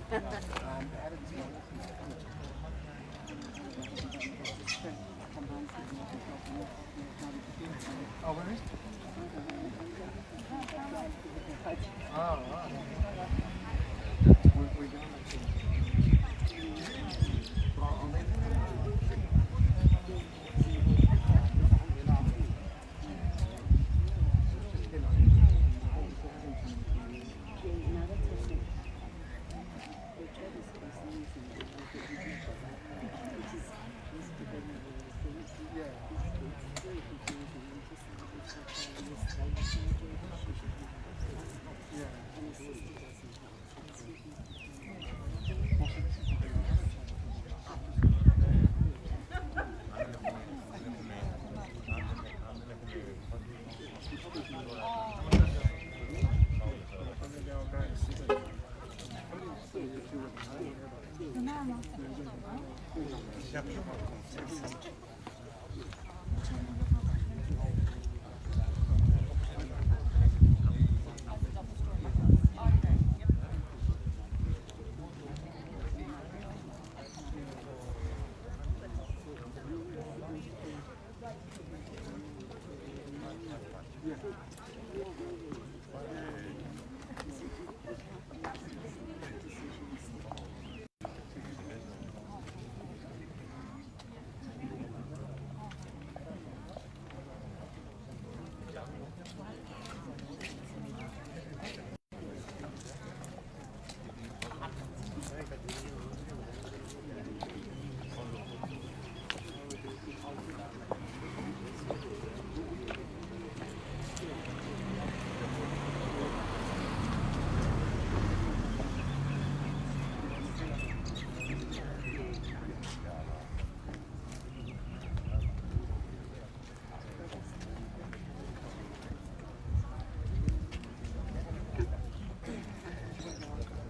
Oh, where is it? Oh, right. We're going to...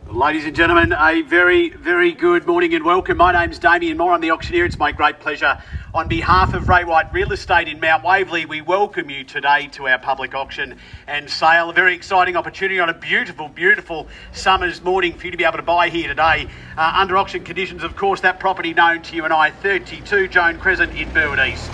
Ladies and gentlemen, a very, very good morning and welcome. My name's Damien Moore. I'm the auctioneer. It's my great pleasure. On behalf of Ray White Real Estate in Mount Waverley, we welcome you today to our public auction and sale. A very exciting opportunity on a beautiful, beautiful summer's morning for you to be able to buy here today. Under auction conditions, of course, that property known to you and I, 32 Joan Crescent in Burwood East.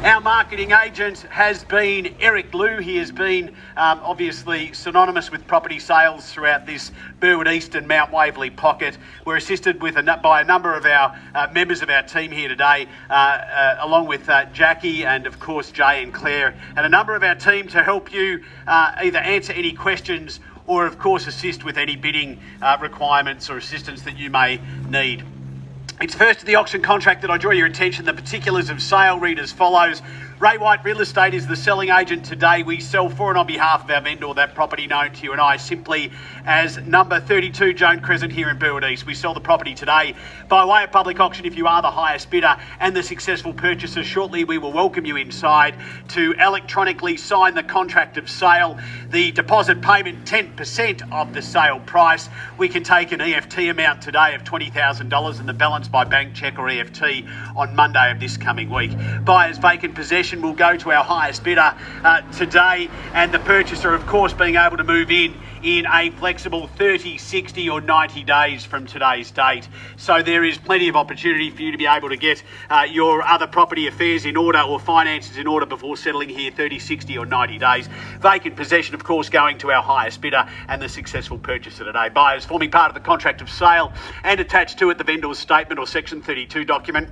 Our marketing agent has been Jacky Leung. He has been obviously synonymous with property sales throughout this Burwood East and Mount Waverley pocket. We're assisted with by a number of our members of our team here today, along with Jacky and of course Jay and Claire, and a number of our team to help you either answer any questions or of course assist with any bidding requirements or assistance that you may need. It's first to the auction contract that I draw your attention. The particulars of sale read as follows. Ray White Real Estate is the selling agent today. We sell for and on behalf of our vendor that property known to you and I simply as number 32 Joan Crescent here in Burwood East. We sell the property today by way of public auction. If you are the highest bidder and the successful purchaser, shortly we will welcome you inside to electronically sign the contract of sale. The deposit payment 10% of the sale price. We can take an EFT amount today of $20,000 and the balance by bank cheque or EFT on Monday of this coming week. Buyer's vacant possession will go to our highest bidder today, and the purchaser of course being able to move in a flexible 30, 60 or 90 days from today's date. So there is plenty of opportunity for you to be able to get your other property affairs in order or finances in order before settling here 30, 60 or 90 days. Vacant possession of course going to our highest bidder and the successful purchaser today. Buyers forming part of the contract of sale and attached to it the vendor's statement or section 32 document.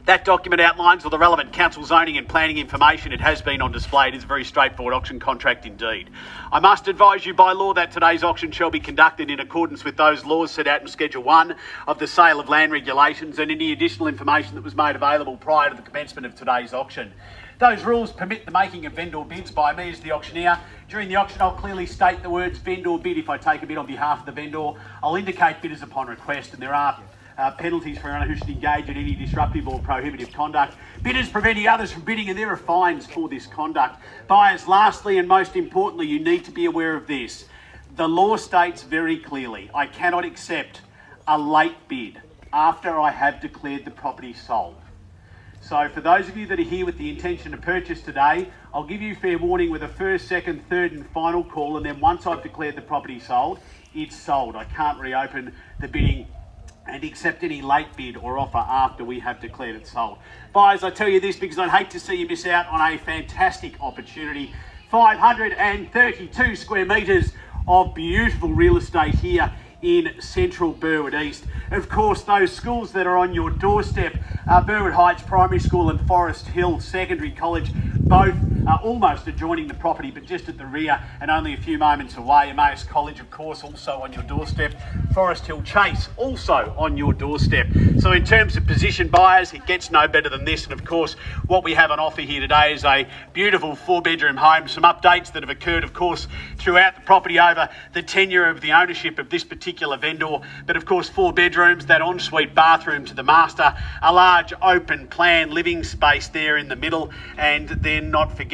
That document outlines all the relevant council zoning and planning information. It has been on display. It is a very straightforward auction contract indeed. I must advise you by law that today's auction shall be conducted in accordance with those laws set out in Schedule 1 of the Sale of Land Regulations and any additional information that was made available prior to the commencement of today's auction. Those rules permit the making of vendor bids by me as the auctioneer. During the auction, I'll clearly state the words vendor bid if I take a bid on behalf of the vendor. I'll indicate bidders upon request, and there are penalties for anyone who should engage in any disruptive or prohibitive conduct. Bidders preventing others from bidding, and there are fines for this conduct. Buyers, lastly and most importantly, you need to be aware of this. The law states very clearly, I cannot accept a late bid after I have declared the property sold. So for those of you that are here with the intention to purchase today, I'll give you fair warning with a first, second, third and final call, and then once I've declared the property sold, it's sold. I can't reopen the bidding and accept any late bid or offer after we have declared it sold. Buyers, I tell you this because I'd hate to see you miss out on a fantastic opportunity. 532 square metres of beautiful real estate here in central Burwood East. Of course, those schools that are on your doorstep are Burwood Heights Primary School and Forest Hill Secondary College. Both are almost adjoining the property, but just at the rear and only a few moments away. Emmaus College, of course, also on your doorstep. Forest Hill Chase, also on your doorstep. So in terms of position, buyers, it gets no better than this. And of course, what we have on offer here today is a beautiful 4-bedroom home. Some updates that have occurred, of course, throughout the property over the tenure of the ownership of this particular vendor. But of course, 4 bedrooms, that ensuite bathroom to the master, a large open plan living space there in the middle, and then not forgetting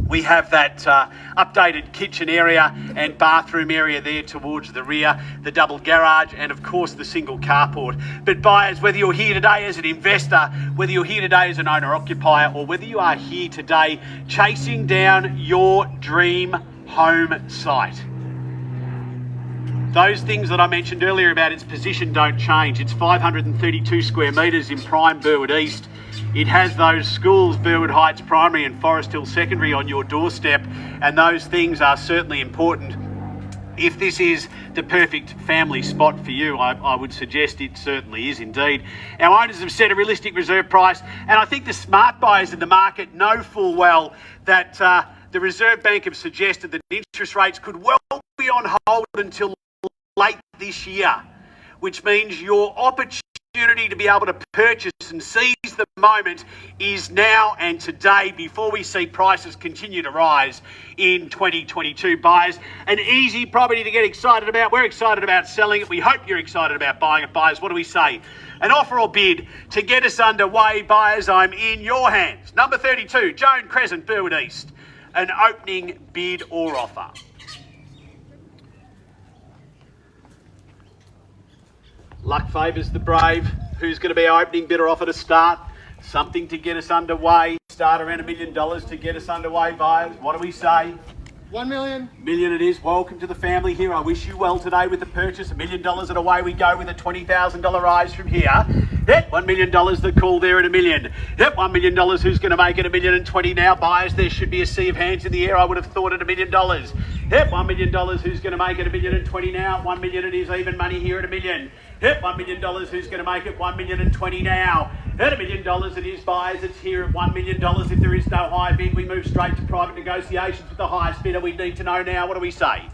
we have that updated kitchen area and bathroom area there towards the rear, the double garage, and of course the single carport. But buyers, whether you're here today as an investor, whether you're here today as an owner-occupier, or whether you are here today chasing down your dream home site, those things that I mentioned earlier about its position don't change. It's 532 square metres in prime Burwood East. It has those schools, Burwood Heights Primary and Forest Hill Secondary, on your doorstep, and those things are certainly important. If this is the perfect family spot for you, I would suggest it certainly is indeed. Our owners have set a realistic reserve price, and I think the smart buyers in the market know full well that the Reserve Bank have suggested that interest rates could well be on hold until late this year, which means your opportunity to be able to purchase and seize the moment is now and today, before we see prices continue to rise in 2022. Buyers, an easy property to get excited about. We're excited about selling it. We hope you're excited about buying it. Buyers, what do we say? An offer or bid to get us underway. Buyers, I'm in your hands. Number 32, Joan Crescent, Burwood East. An opening bid or offer. Luck favours the brave. Who's going to be our opening bid or offer to start? Something to get us underway. Start around $1 million to get us underway, buyers. What do we say? 1 million. Million it is. Welcome to the family here. I wish you well today with the purchase. $1 million and away we go with a $20,000 rise from here. Yep, $1 million the call there at $1 million. Yep, $1 million. Who's going to make it $1,020,000 now? Buyers, there should be a sea of hands in the air. I would have thought at $1 million. Yep, $1 million. Who's going to make it $1,020,000 now? $1 million it is. Even money here at $1 million. Yep, $1 million. Who's going to make it $1,020,000 now? At $1 million it is, buyers. It's here at $1 million. If there is no high bid, we move straight to private negotiations with the highest bidder. We need to know now. What do we say?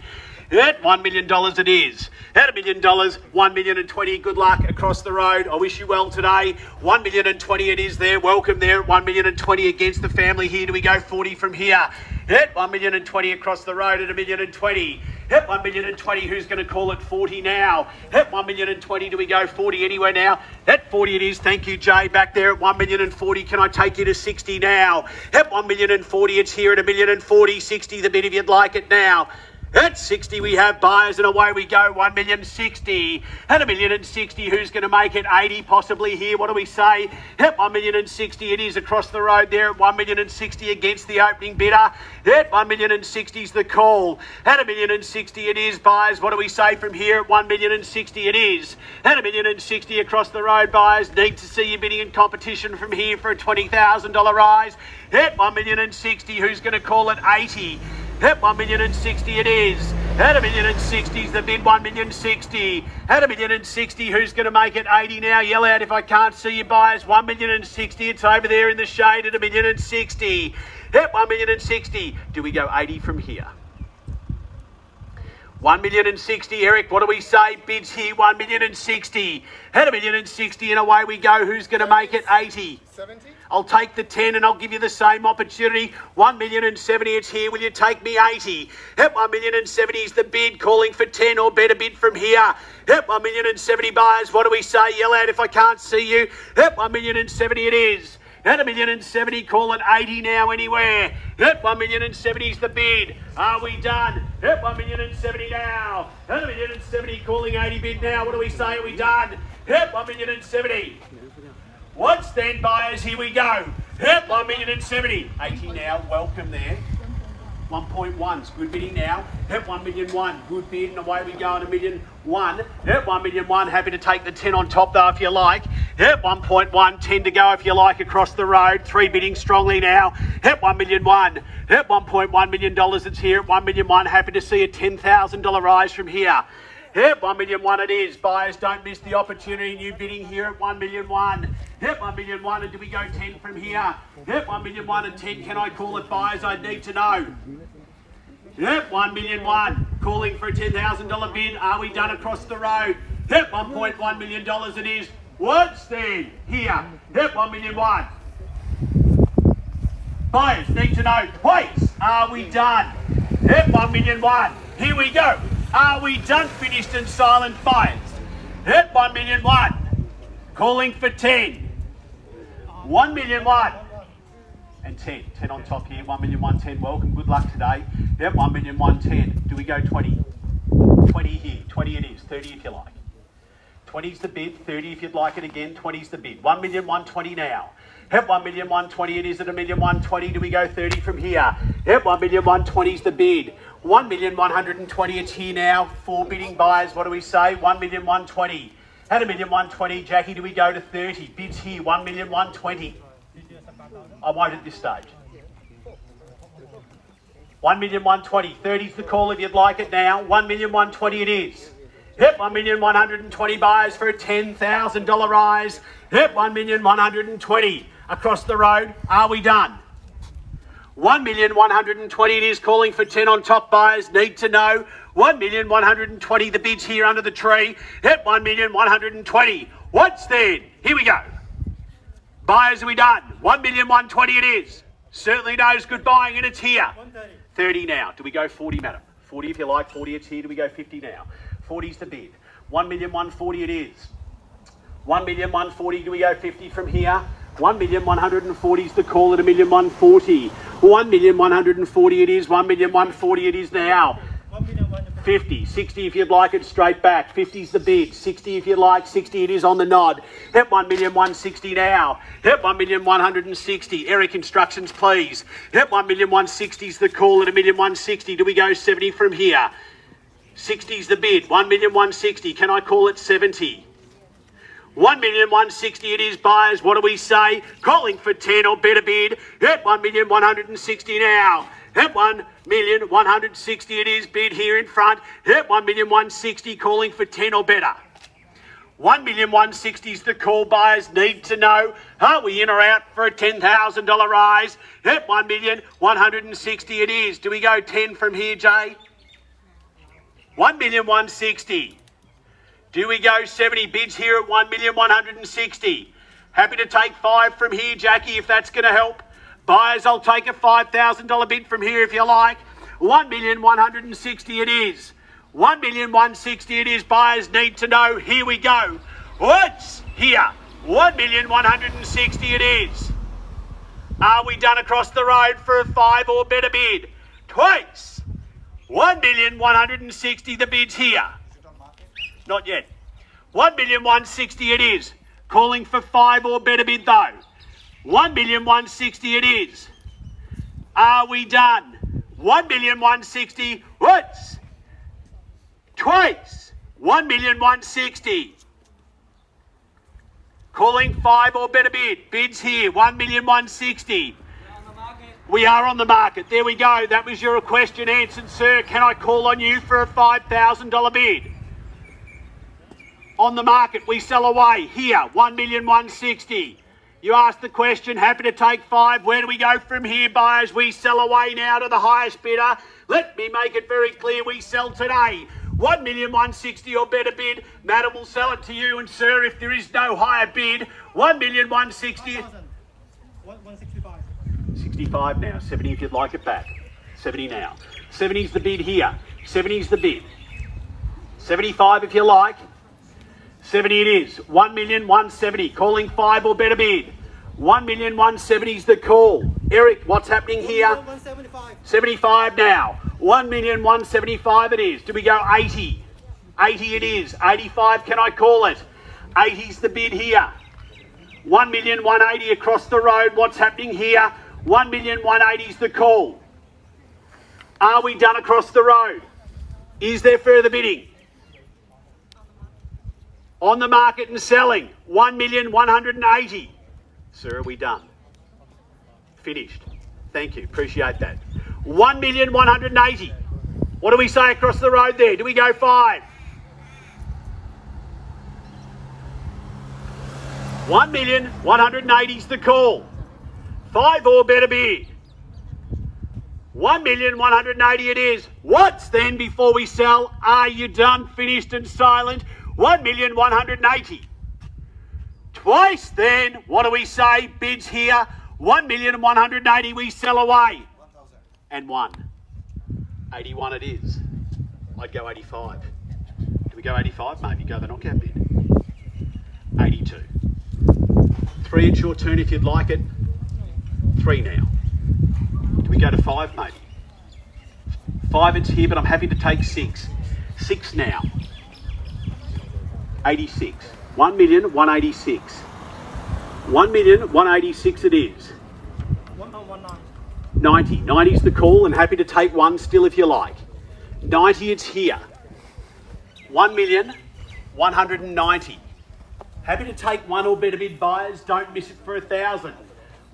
At $1 million it is. At $1 million, $1,020,000. Good luck across the road. I wish you well today. $1,020,000 it is there. Welcome there at $1,020,000 against the family here. Do we go 40 from here? At $1,020,000 across the road at $1,020,000. At $1,020,000, who's going to call it 40 now? At $1,020,000, do we go 40 anywhere now? At 40 it is. Thank you, Jay. Back there at $1,040,000. Can I take you to 60 now? At $1,040,000, it's here at $1,040,000. 60 the bid if you'd like it now. At 60 we have buyers, and away we go. $1,060,000. At $1,060,000, who's going to make it 80 possibly here? What do we say? At $1,060,000 it is across the road there at $1,060,000 against the opening bidder. At $1,060,000 is the call. At $1,060,000 it is, buyers. What do we say from here? At $1,060,000 it is. At $1,060,000 across the road, buyers. Need to see you bidding in competition from here for a $20,000 rise. At $1,060,000, who's going to call it 80? At $1,060,000 it is. At $1,060,000 is the bid. $1,060,000. At $1,060,000, who's going to make it 80 now? Yell out if I can't see you, buyers. $1,060,000. It's over there in the shade at $1,060,000. At $1,060,000. Do we go 80 from here? $1,060,000, Eric, what do we say? Bids here, $1,060,000. At $1,060,000 and away we go. Who's going to make it 80? 70. I'll take the 10 and I'll give you the same opportunity. $1,070,000, it's here. Will you take me 80? At $1,070,000 is the bid, calling for 10 or better bid from here. At $1,070,000, buyers, what do we say? Yell out if I can't see you. At $1,070,000 it is. At $1,070,000, call it 80 now anywhere. At $1,070,000 is the bid. Are we done? At $1,070,000 now. At $1,070,000, calling 80 bid now. What do we say? Are we done? At $1,070,000. Once then, buyers, here we go. At $1,070,000. 80 now, welcome there. 1.1's good bidding now. Yep, 1,000,001, good bid, and away we go on 1,000,001. Yep, 1,000,001, happy to take the 10 on top though if you like. Yep, 1.1, 10 to go if you like across the road. 3 bidding strongly now. Yep, 1,000,001. Yep, $1.1 million it's here at 1,000,001. Happy to see a $10,000 rise from here. Yep, 1,000,001 it is. Buyers, don't miss the opportunity. New bidding here at 1,000,001. Yep, 1,000,001, and do we go 10 from here? Yep, 1,000,001 and 10. Can I call it, buyers? I need to know. Yep, 1,000,001. Calling for a $10,000 bid. Are we done across the road? Yep, $1.1 million it is. What's then? Here. Yep, 1,000,001. Buyers need to know twice. Are we done? Yep, 1,000,001. Here we go. Are we done? Finished and silent, buyers. Yep, 1,000,001. Calling for 10. 1,000,001. And 10. 10 on top here. 1,000,001, 10. Welcome. Good luck today. Yep, 1,000,001, 10. Do we go 20? 20 here. 20 it is. 30 if you like. 20's the bid. 30 if you'd like it again. 20's the bid. 1,000,001, 20 now. Yep, 1,000,001, 20 it is at 1,000,001, 20. Do we go 30 from here? Yep, 1,000,001, 20's the bid. 1,120 it's here now. 4 bidding buyers. What do we say? 1,120. At 1,120, Jackie, do we go to 30? Bids here, 1,120. I won't at this stage. 1,120. 30's the call if you'd like it now. 1,120 it is. Yep, 1,120 buyers for a $10,000 rise. Yep, 1,120 across the road. Are we done? 1,120 it is, calling for 10 on top. Buyers need to know. 1,120 the bids here under the tree. Yep, 1,120. What's then? Here we go. Buyers, are we done? 1,120 it is. Certainly knows good buying and it's here. 30 now. Do we go 40, madam? 40 if you like. 40 it's here. Do we go 50 now? 40's the bid. 1,140 it is. 1,140. Do we go 50 from here? 1,140 is the call at 1,140. 1,140 it is. 1,140 it is now. 50, 60 if you'd like it straight back. 50's the bid. 60 if you'd like. 60 it is on the nod. Yep, 1,160 now. Yep, 1,160. Eric, instructions please. Yep, 1,160's the call at 1,160. Do we go 70 from here? 60's the bid. 1,160. Can I call it 70? 1,160 it is, buyers. What do we say? Calling for 10 or better bid. Yep, 1,160 now. Yep, 1,160 it is, bid here in front. Yep, 1,160 calling for 10 or better. 1,160 is the call, buyers need to know. Are we in or out for a $10,000 rise? Yep, 1,160 it is. Do we go 10 from here, Jay? 1,160. Do we go 70? Bids here at 1,160. Happy to take 5 from here, Jackie, if that's going to help. Buyers, I'll take a $5,000 bid from here if you like. 1,160 it is. 1,160 it is. Buyers need to know. Here we go. What's here? 1,160 it is. Are we done across the road for a 5 or better bid? Twice. 1,160 the bid's here. Not yet. 1,160 it is. Calling for 5 or better bid though. 1,160 it is. Are we done? 1,160. What's? Twice. 1,160. Calling 5 or better bid. Bids here. 1,160. We are on the market. There we go. That was your question answered, sir. Can I call on you for a $5,000 bid? On the market, we sell away. Here, 1,160. You asked the question, happy to take 5. Where do we go from here, buyers? We sell away now to the highest bidder. Let me make it very clear, we sell today. 1,160 or better bid. Madam will sell it to you, and sir, if there is no higher bid, 1,160. 165. 65 now. 70 if you'd like it back. 70 now. 70's the bid here. 70's the bid. 75 if you like. 70 it is. 1,170. Calling 5 or better bid. 1,170's the call. Eric, what's happening here? 175. 75 now. 1,175 it is. Do we go 80? 80 it is. 85, can I call it? 80's the bid here. 1,180 across the road. What's happening here? 1,180's the call. Are we done across the road? Is there further bidding? On the market and selling, 1,180,000. Sir, are we done? Finished. Thank you, appreciate that. 1,180,000. What do we say across the road there? Do we go 5? 1,180,000 is the call. 5 or better bid. 1,180,000 it is. Once then before we sell, are you done, finished and silent? 1,180,000. Twice then, what do we say? Bids here, 1,180,000 we sell away. 1,000. And 1. 81 it is. I'd go 85. Do we go 85? Maybe go the knockout bid. 82. 3, it's your turn if you'd like it. 3 now. Do we go to 5 maybe? 5 it's here, but I'm happy to take 6. 6 now. 86. 1,186,000. 1,186,000 it is. 1.19. 90. 90 is the call, and happy to take 1 still if you like. 90 it's here. 1,190,000. Happy to take 1 or better bid buyers. Don't miss it for 1,000.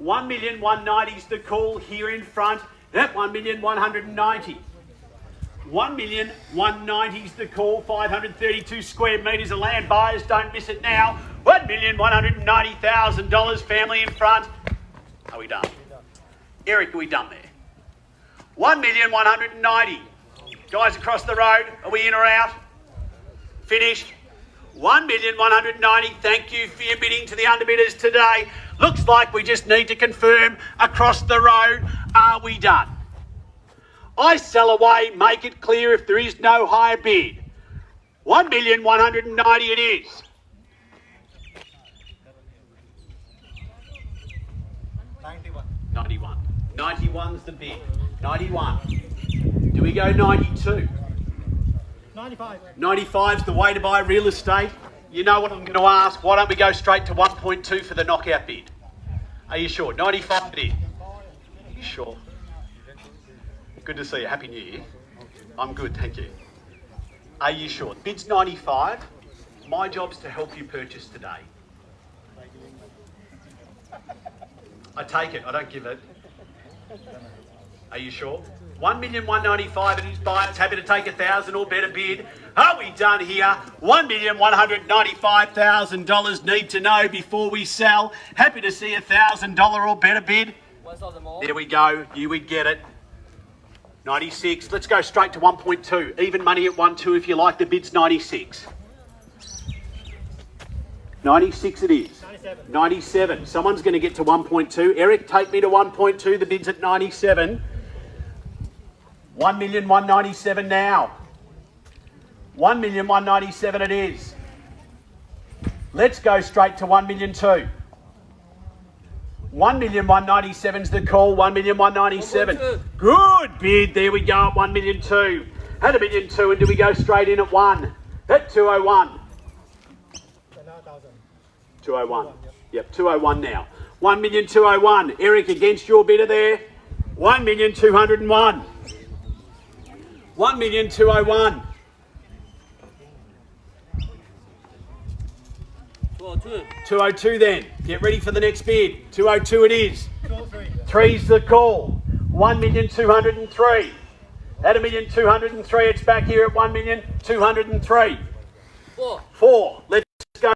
1,190,000 is the call here in front. At 1,190,000. 1,190,000 is the call. 532 square metres of land. Buyers, don't miss it now. $1,190,000. Family in front. Are we done? Eric, are we done there? 1,190,000. Guys across the road, are we in or out? Finished. 1,190,000. Thank you for your bidding to the underbidders today. Looks like we just need to confirm across the road. Are we done? I sell away, make it clear if there is no higher bid. 1,190,000 it is. 91. 91. 91's the bid. 91. Do we go 92? 95. 95's the way to buy real estate. You know what I'm going to ask. Why don't we go straight to 1.2 for the knockout bid? Are you sure? 95 bid. You sure? Good to see you. Happy New Year. I'm good, thank you. Are you sure? Bid's 95. My job's to help you purchase today. I take it, I don't give it. Are you sure? 1,195,000 it is buyers. Happy to take 1,000 or better bid. Are we done here? $1,195,000 need to know before we sell. Happy to see $1,000 or better bid. There we go. You would get it. 96. Let's go straight to 1.2. Even money at 1.2 if you like. The bid's 96. 96 it is. 97. 97. Someone's going to get to 1.2. Eric, take me to 1.2. The bid's at 97. 1,197,000 now. 1,197,000 it is. Let's go straight to 1,200,000. 1,197,000's the call. 1,197,000. Good bid. There we go at 1,200,000. Had 1,200,000, and do we go straight in at 1? At 201. 201. Yep, 201 now. 1,201,000. Eric, against your bidder there. 1,201,000. 1,201,000. 202 then. Get ready for the next bid. 202 it is. 3's the call. 1,203,000. At 1,203,000, it's back here at 1,203,000. 4. Let's go.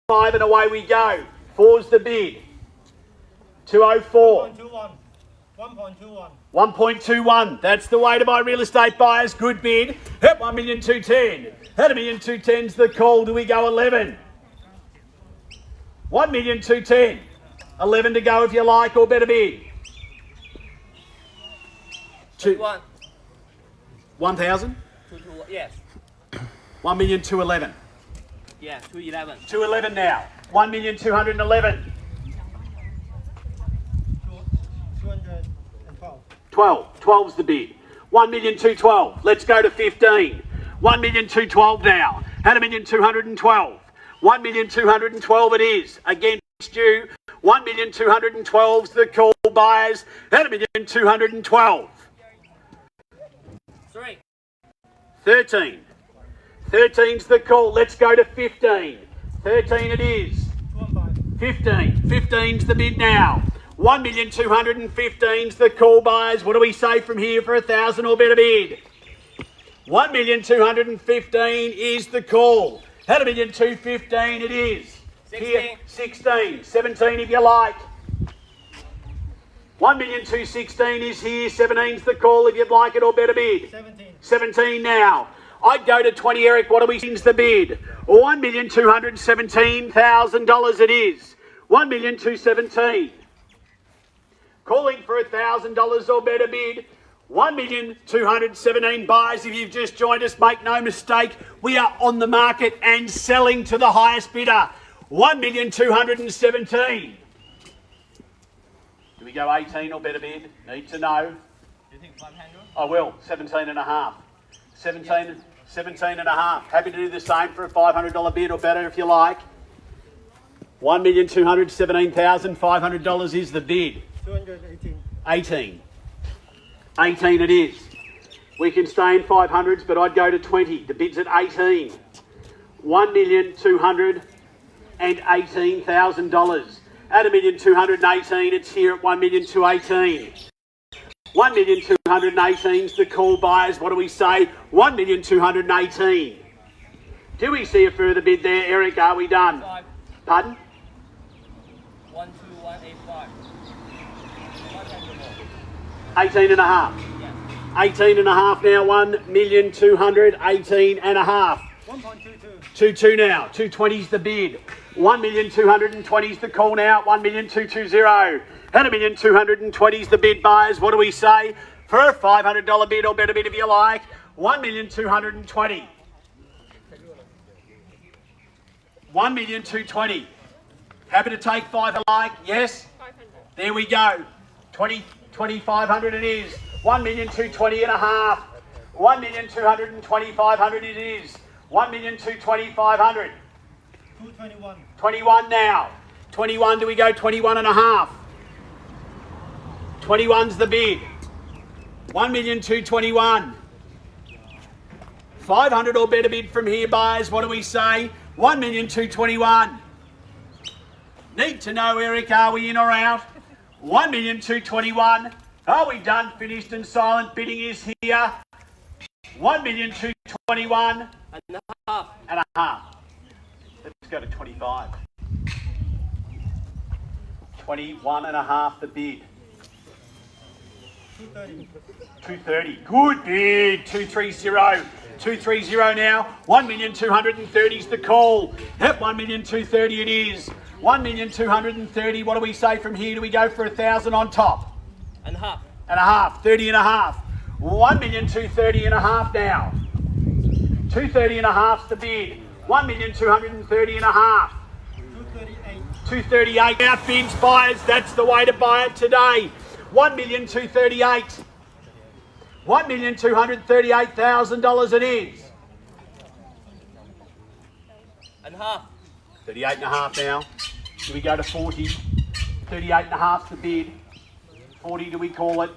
5 and away we go. 4's the bid. 204. 1.21. 1.21. That's the way to buy real estate buyers. Good bid. At 1,210,000. At 1,210,000's the call. Do we go 11? 1,210,000. 11 to go if you like, or better bid. 1,000? Yes. 1,211,000. Yeah, 211. 211 now. 1,211,000. 212. 12's the bid. 1,212,000. Let's go to 15. 1,212,000 now. At 1,212,000. 1,212,000 it is. Against you, 1,212,000's the call. buyers at $1,212,000. 3. 13. 13's the call. Let's go to 15. 13 it is. 15. 15's the bid now. 1,215,000's the call, buyers. What do we say from here for 1,000 or better bid? 1,215,000 is the call. At $1,215,000 it is. 16. Here, 16. 17 if you like. 1,216,000 is here. 17's the call if you'd like it or better bid. 17. 17 now. I'd go to 20, Eric. What do we think's the bid? $1,217,000 it is. 1,217,000. Calling for $1,000 or better bid. 1,217,000 buyers. If you've just joined us, make no mistake, we are on the market and selling to the highest bidder. 1,217,000. Do we go 18 or better bid? Need to know. Do you think 500? I will. 17 and a half. 17 and a half. Happy to do the same for a $500 bid or better if you like. $1,217,500 is the bid. 218. 18. 18 it is. We can stay in 500s, but I'd go to 20. The bid's at 18. $1,218,000. At $1,218,000, it's here at $1,218,000. 1,218,000's the call, buyers. What do we say? 1,218,000. Do we see a further bid there, Eric? Are we done? 5. Pardon? 12185. 18 and a half. Yeah. 18 and a half now. 1,218 and a half. 1.22. 22 now. 220's the bid. 1,220's the call now. 1,220,000. And 1,220's the bid, buyers. What do we say for a $500 bid or better bid if you like? 1,220,000. 1,220,000. Happy to take 5 alike? Yes. 500. There we go. 2,500 it is. 1,220,000 and a half. 1,220,500 it is. 1,220,500. 221. 21 now. 21, do we go 21 and a half? 21's the bid. 1,221,000. 500 or better bid from here, buyers. What do we say? 1,221,000. Need to know, Eric, are we in or out? 1,221,000. Are we done, finished and silent? Bidding is here. 1,221,000 And a half. and a half. Let's go to 25. 21 and a half the bid. 230. 230. Good bid. 230. 230 now. 1,230,000's the call. Yep, 1,230,000 it is. 1,230,000. What do we say from here? Do we go for 1,000 on top? And a half. And a half. 30 and a half. 1,230,000 and a half now. 230 and a half's the bid. 1,230,000 and a half. 238. 238 out bids, buyers. That's the way to buy it today. 1,238,000. $1,238,000 it is. And a half. 38 and a half now. Do we go to 40? 38 and a half's the bid. 40 do we call it?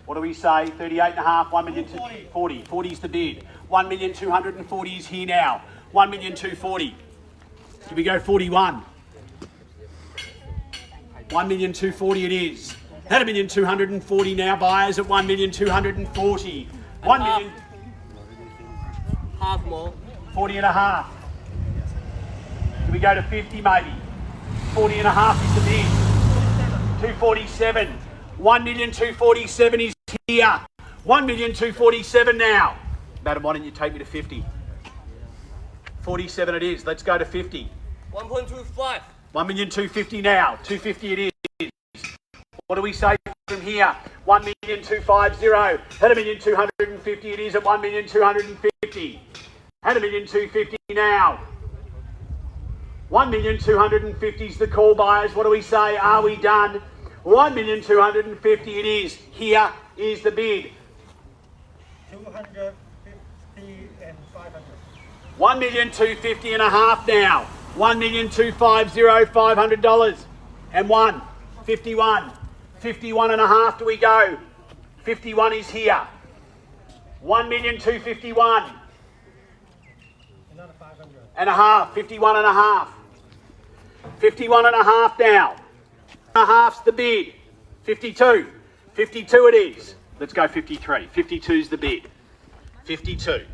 What do we say? 38 and a half, 1,240,000. 40's the bid. 1,240,000 is here now. 1,240,000. Do we go 41? 1,240,000 it is. At 1,240,000 now, buyers at 1,240,000. 1 million. Half more. 40 and a half. Do we go to 50 maybe? 40 and a half is the bid. 247. 1,247,000 is here. 1,247,000 now. Madam, why don't you take me to 50? 47 it is. Let's go to 50. 1.25. 1,250,000 now. 250 it is. What do we say from here? 1,250,000. At 1,250,000 it is at 1,250,000. At 1,250,000 now. 1,250,000 is the call, buyers. What do we say? Are we done? 1,250,000 it is. Here is the bid. 250 and 500. 1,250,000 and a half now. 1,250,000, $500 and 151. 51 and a half, do we go? 51 is here. 1,251,000. Another 500. And a half, 51 and a half. 51 and a half now. A half's the bid. 52. 52 it is. Let's go 53. 52's the bid. 52.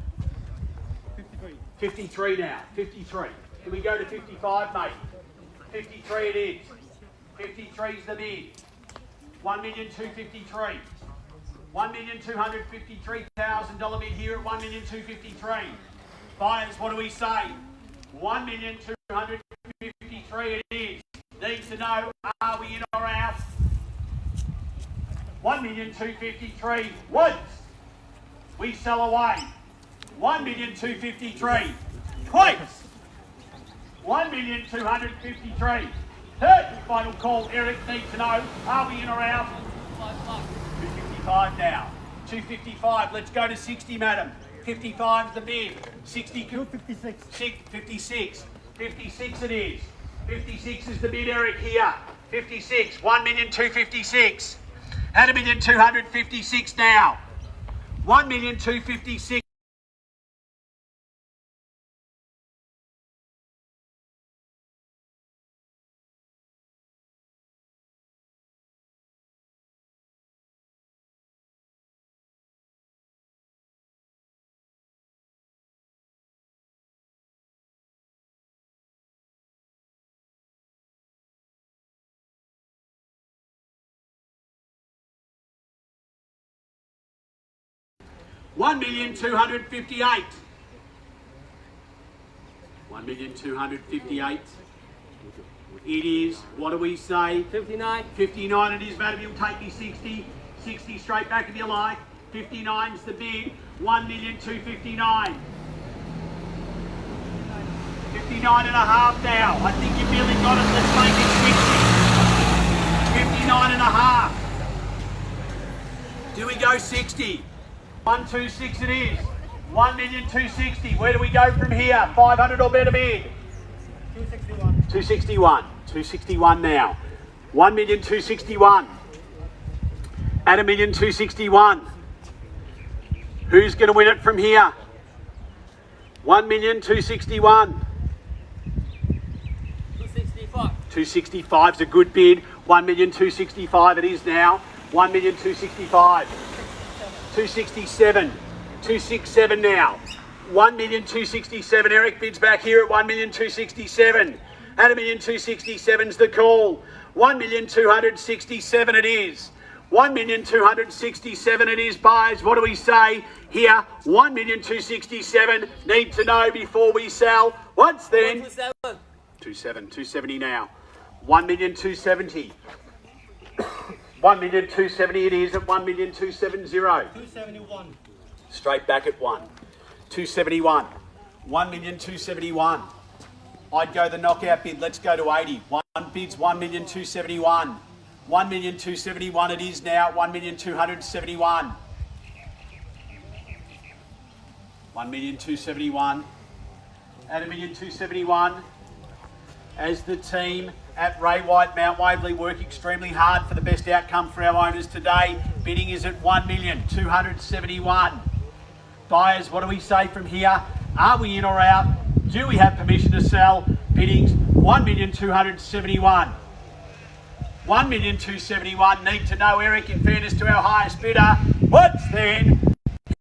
53. 53 now. 53. Can we go to 55, mate? 53 it is. 53's the bid. 1,253,000. $1,253,000 bid here at 1,253,000. Buyers, what do we say? 1,253,000 it is. Need to know, are we in or out? 1,253,000 once. We sell away. 1,253,000 twice. 1,253,000. Third and final call. Eric needs to know, are we in or out? 255 now. 255. Let's go to 60, madam. 55's the bid. 60. 256. 56. 56 it is. 56 is the bid, Eric, here. 56. 1,256,000. At 1,256,000 now. 1,256,000. $1,258,000. 1,258,000. It is, what do we say? 59. 59 it is, madam. You'll take me 60. 60 straight back if you like. 59's the bid. 1,259,000. 59 and a half now. I think you've nearly got it. Let's make it 60. 59 and a half. Do we go 60? 126 it is. 1,260,000. Where do we go from here? 500 or better bid. 261. 261. 261 now. 1,261,000. At 1,261,000. Who's going to win it from here? 1,261,000. 265. 265's a good bid. 1,265,000 it is now. 1,265,000. 267. 267 now. 1,267,000. Eric bids back here at 1,267,000. At 1,267,000's the call. 1,267,000 it is. 1,267,000 it is, buyers. What do we say here? 1,267,000. Need to know before we sell. Once then. 127. 270 now. 1,270,000. 1,270,000 it is at 1,270,000. 271. Straight back at 1. 271. 1,271,000. I'd go the knockout bid. Let's go to 80. One bid's 1,271,000. 1,271,000 it is now. 1,271,000. 1,271,000. At 1,271,000. As the team at Ray White Mount Waverley work extremely hard for the best outcome for our owners today. Bidding is at 1,271,000. Buyers, what do we say from here? Are we in or out? Do we have permission to sell? Biddings 1,271,000. 1,271,000. Need to know, Eric, in fairness to our highest bidder. Once then,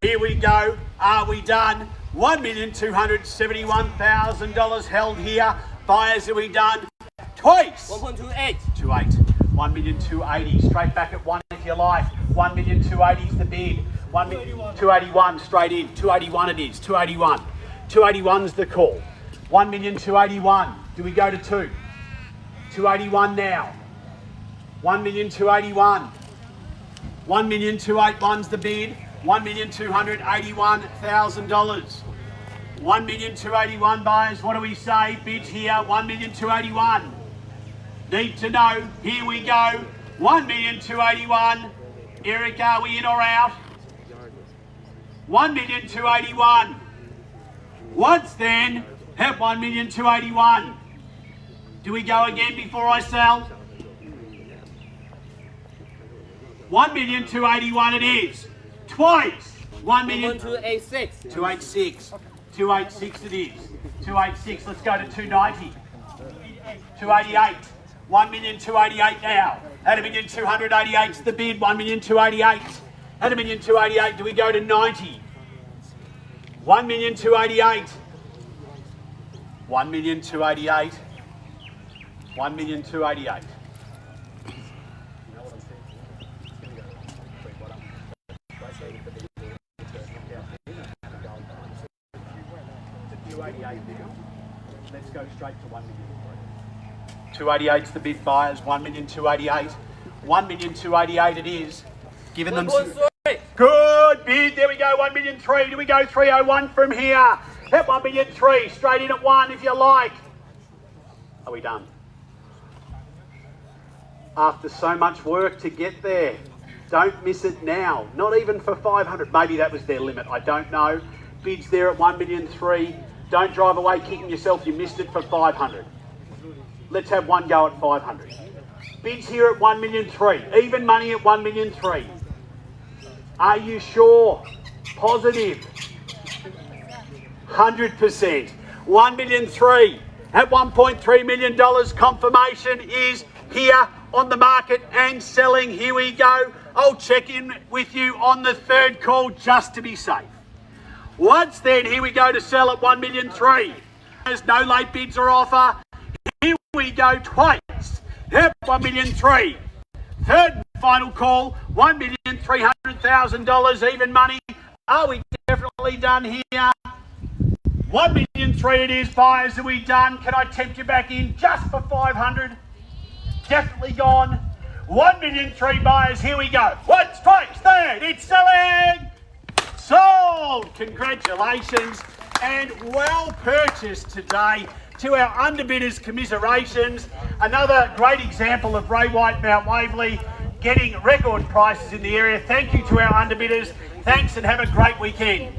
here we go. Are we done? $1,271,000 held here. Buyers, are we done? Twice. 1.28. 28. 1,280,000. Straight back at 1 if you like. 1,280,000 is the bid. 281 straight in. 281 it is. 281. 281's the call. 1,281,000. Do we go to 2? 281 now. 1,281,000. 1,281's the bid. $1,281,000. 1,281,000 buyers. What do we say? Bids here. 1,281,000. Need to know. Here we go. 1,281,000. Eric, are we in or out? 1,281,000. Once then, at 1,281,000. Do we go again before I sell? 1,281,000 it is. Twice. 1,000,000. 286. 286. 286 it is. 286. Let's go to 290. 288. 1,288,000 now. At 1,288,000's the bid. 1,288,000. At 1,288,000, do we go to 90? 1,288,000. 1,288,000. 1,288,000. Let's go straight to 1,288,000. 288's the bid, buyers. 1,288,000. 1,288,000 it is. Giving them some good bid. There we go. 1,300,000. Do we go 301 from here? At 1,300,000. Straight in at 1 if you like. Are we done? After so much work to get there, don't miss it now. Not even for 500. Maybe that was their limit. I don't know. Bids there at 1,300,000. Don't drive away kicking yourself. You missed it for 500. Let's have one go at 500. Bids here at 1,300,000. Even money at 1,300,000. Are you sure? Positive? 100%. 1,300,000 at $1.3 million. Confirmation is here on the market and selling. Here we go. I'll check in with you on the third call just to be safe. Once then, here we go to sell at 1,300,000. There's no late bids or offer. Here we go twice. Yep, 1,300,000. Third and final call, $1,300,000 even money. Are we definitely done here? 1,300,000 it is, buyers. Are we done? Can I tempt you back in just for 500? Definitely gone. 1,300,000 buyers. Here we go. Once, twice, third. It's selling. Sold. Congratulations and well purchased today. To our underbidders, commiserations. Another great example of Ray White Mount Waverley getting record prices in the area. Thank you to our underbidders. Thanks and have a great weekend.